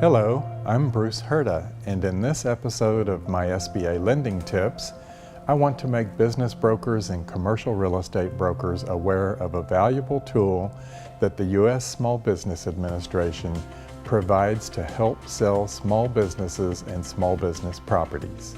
Hello, I'm Bruce Herta, and in this episode of my SBA Lending Tips, I want to make business brokers and commercial real estate brokers aware of a valuable tool that the U.S. Small Business Administration provides to help sell small businesses and small business properties.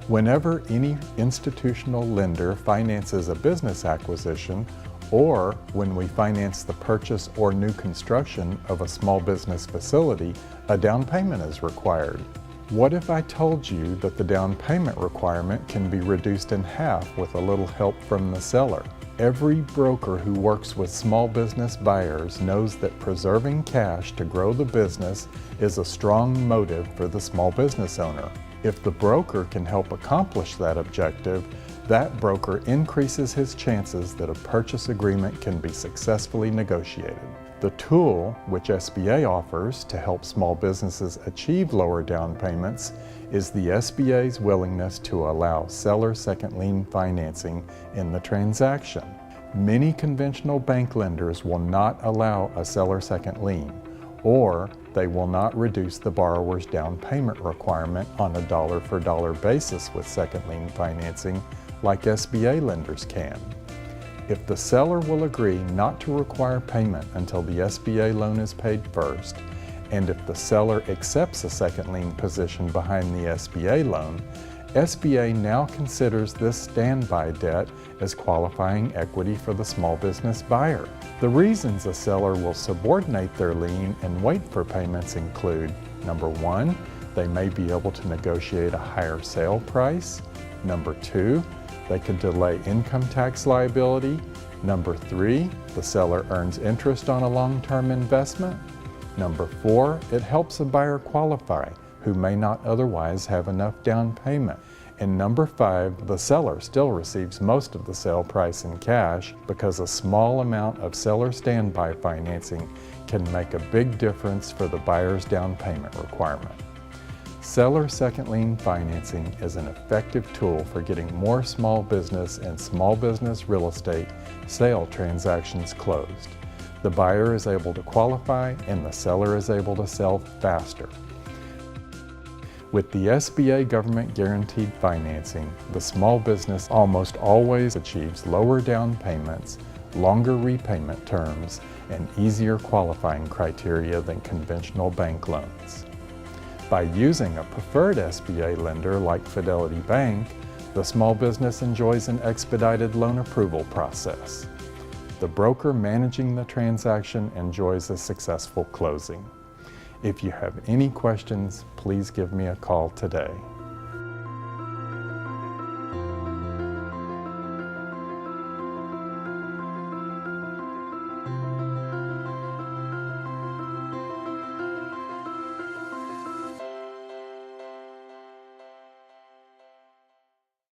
Whenever any institutional lender finances a business acquisition, or when we finance the purchase or new construction of a small business facility, a down payment is required. What if I told you that the down payment requirement can be reduced in half with a little help from the seller? Every broker who works with small business buyers knows that preserving cash to grow the business is a strong motive for the small business owner. If the broker can help accomplish that objective, that broker increases his chances that a purchase agreement can be successfully negotiated. The tool, which SBA offers to help small businesses achieve lower down payments, is the SBA's willingness to allow seller second lien financing in the transaction. Many conventional bank lenders will not allow a seller second lien, or they will not reduce the borrower's down payment requirement on a dollar-for-dollar basis with second lien financing like SBA lenders can. If the seller will agree not to require payment until the SBA loan is paid first, and if the seller accepts a second lien position behind the SBA loan, SBA now considers this standby debt as qualifying equity for the small business buyer. The reasons a seller will subordinate their lien and wait for payments include: number one, they may be able to negotiate a higher sale price. Number two, they could delay income tax liability. Number three, the seller earns interest on a long-term investment. Number four, it helps a buyer qualify who may not otherwise have enough down payment. And number five, the seller still receives most of the sale price in cash because a small amount of seller standby financing can make a big difference for the buyer's down payment requirement. Seller second lien financing is an effective tool for getting more small business and small business real estate sale transactions closed. The buyer is able to qualify and the seller is able to sell faster. With the SBA government guaranteed financing, the small business almost always achieves lower down payments, longer repayment terms, and easier qualifying criteria than conventional bank loans. By using a preferred SBA lender like Fidelity Bank, the small business enjoys an expedited loan approval process. The broker managing the transaction enjoys a successful closing. If you have any questions, please give me a call today.